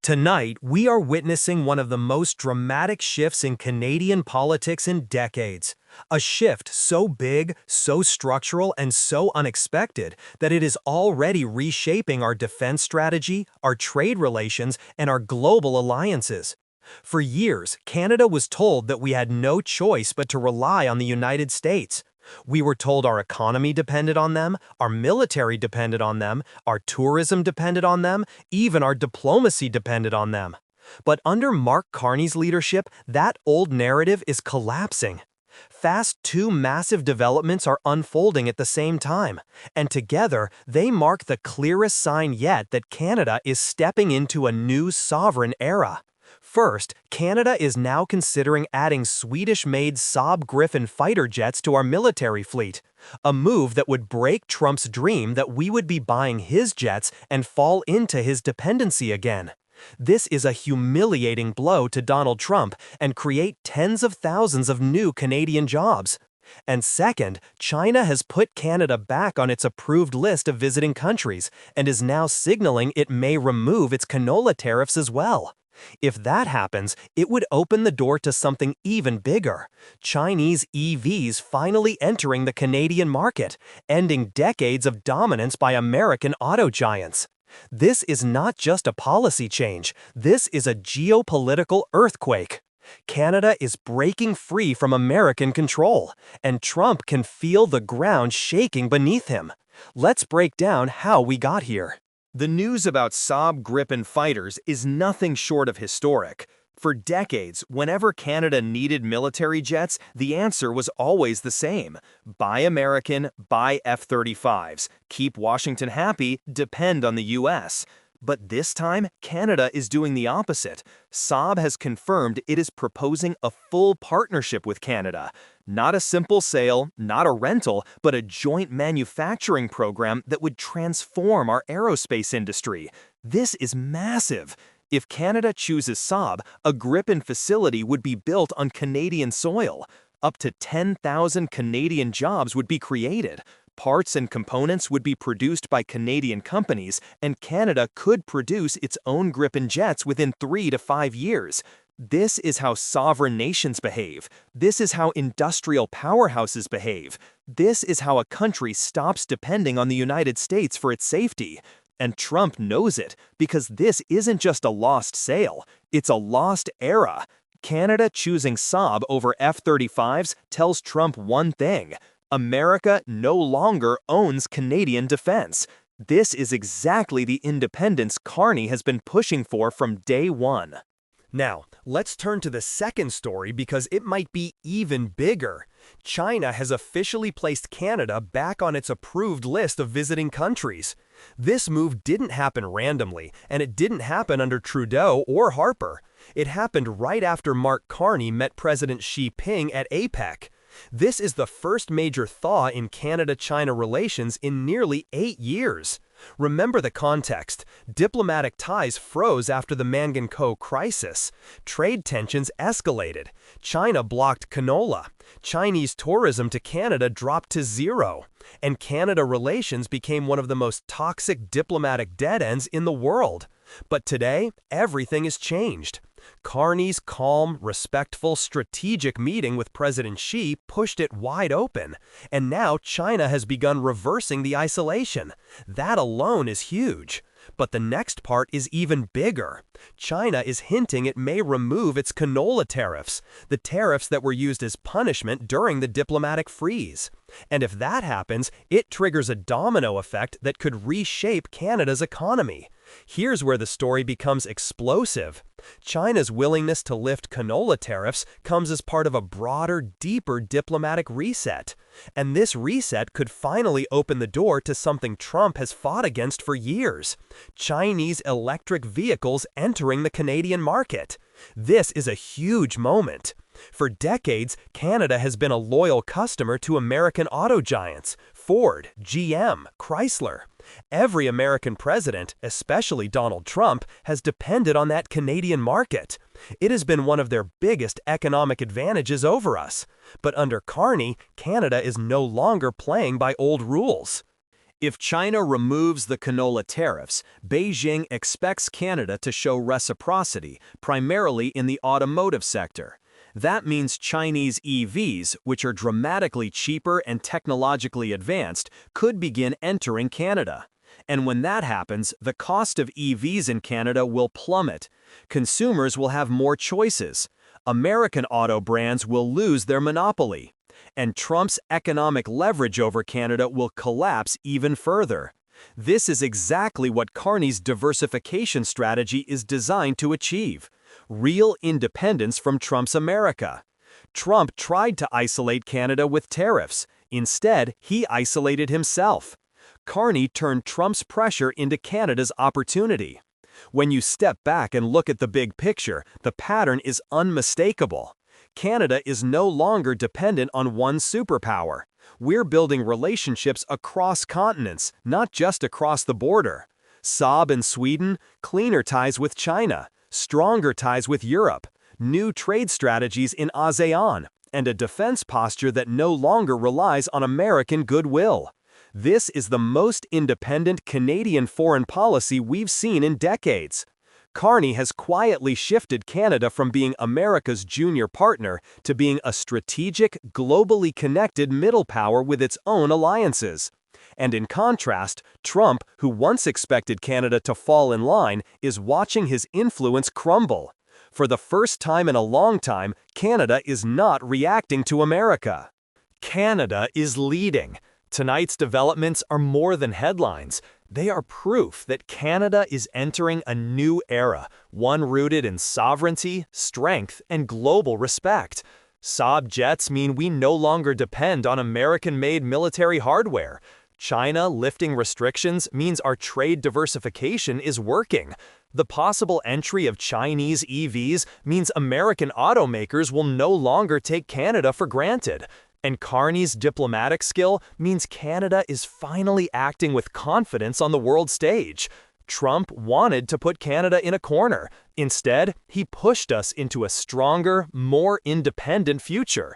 Tonight, we are witnessing one of the most dramatic shifts in Canadian politics in decades. A shift so big, so structural, and so unexpected that it is already reshaping our defense strategy, our trade relations, and our global alliances. For years, Canada was told that we had no choice but to rely on the United States. We were told our economy depended on them, our military depended on them, our tourism depended on them, even our diplomacy depended on them. But under Mark Carney's leadership, that old narrative is collapsing. Fast, two massive developments are unfolding at the same time, and together they mark the clearest sign yet that Canada is stepping into a new sovereign era. First, Canada is now considering adding Swedish-made Saab Gripen fighter jets to our military fleet, a move that would break Trump's dream that we would be buying his jets and fall into his dependency again. This is a humiliating blow to Donald Trump and create tens of thousands of new Canadian jobs. And second, China has put Canada back on its approved list of visiting countries and is now signaling it may remove its canola tariffs as well. If that happens, it would open the door to something even bigger: Chinese EVs finally entering the Canadian market, ending decades of dominance by American auto giants. This is not just a policy change, this is a geopolitical earthquake. Canada is breaking free from American control, and Trump can feel the ground shaking beneath him. Let's break down how we got here. The news about Saab Gripen fighters is nothing short of historic. For decades, whenever Canada needed military jets, the answer was always the same: buy American, buy F-35s, keep Washington happy, depend on the US. But this time, Canada is doing the opposite. Saab has confirmed it is proposing a full partnership with Canada. Not a simple sale, not a rental, but a joint manufacturing program that would transform our aerospace industry. This is massive. If Canada chooses Saab, a Gripen facility would be built on Canadian soil. Up to 10,000 Canadian jobs would be created. Parts and components would be produced by Canadian companies, and Canada could produce its own Gripen jets within 3 to 5 years. This is how sovereign nations behave. This is how industrial powerhouses behave. This is how a country stops depending on the United States for its safety. And Trump knows it, because this isn't just a lost sale, it's a lost era. Canada choosing Saab over F-35s tells Trump one thing: America no longer owns Canadian defense. This is exactly the independence Carney has been pushing for from day one. Now, let's turn to the second story because it might be even bigger. China has officially placed Canada back on its approved list of visiting countries. This move didn't happen randomly, and it didn't happen under Trudeau or Harper. It happened right after Mark Carney met President Xi Jinping at APEC. This is the first major thaw in Canada-China relations in nearly 8 years. Remember the context. Diplomatic ties froze after the Manganko crisis. Trade tensions escalated. China blocked canola. Chinese tourism to Canada dropped to zero. And Canada relations became one of the most toxic diplomatic dead ends in the world. But today, everything has changed. Carney's calm, respectful, strategic meeting with President Xi pushed it wide open, and now China has begun reversing the isolation. That alone is huge. But the next part is even bigger. China is hinting it may remove its canola tariffs, the tariffs that were used as punishment during the diplomatic freeze. And if that happens, it triggers a domino effect that could reshape Canada's economy. Here's where the story becomes explosive. China's willingness to lift canola tariffs comes as part of a broader, deeper diplomatic reset. And this reset could finally open the door to something Trump has fought against for years: Chinese electric vehicles entering the Canadian market. This is a huge moment. For decades, Canada has been a loyal customer to American auto giants: Ford, GM, Chrysler. Every American president, especially Donald Trump, has depended on that Canadian market. It has been one of their biggest economic advantages over us. But under Carney, Canada is no longer playing by old rules. If China removes the canola tariffs, Beijing expects Canada to show reciprocity, primarily in the automotive sector. That means Chinese EVs, which are dramatically cheaper and technologically advanced, could begin entering Canada. And when that happens, the cost of EVs in Canada will plummet. Consumers will have more choices. American auto brands will lose their monopoly. And Trump's economic leverage over Canada will collapse even further. This is exactly what Carney's diversification strategy is designed to achieve: real independence from Trump's America. Trump tried to isolate Canada with tariffs. Instead, he isolated himself. Carney turned Trump's pressure into Canada's opportunity. When you step back and look at the big picture, the pattern is unmistakable. Canada is no longer dependent on one superpower. We're building relationships across continents, not just across the border. Saab and Sweden, cleaner ties with China, stronger ties with Europe, new trade strategies in ASEAN, and a defense posture that no longer relies on American goodwill. This is the most independent Canadian foreign policy we've seen in decades. Carney has quietly shifted Canada from being America's junior partner to being a strategic, globally connected middle power with its own alliances. And in contrast, Trump, who once expected Canada to fall in line, is watching his influence crumble. For the first time in a long time, Canada is not reacting to America. Canada is leading. Tonight's developments are more than headlines. They are proof that Canada is entering a new era, one rooted in sovereignty, strength, and global respect. Saab jets mean we no longer depend on American-made military hardware. China lifting restrictions means our trade diversification is working. The possible entry of Chinese EVs means American automakers will no longer take Canada for granted. And Carney's diplomatic skill means Canada is finally acting with confidence on the world stage. Trump wanted to put Canada in a corner. Instead, he pushed us into a stronger, more independent future.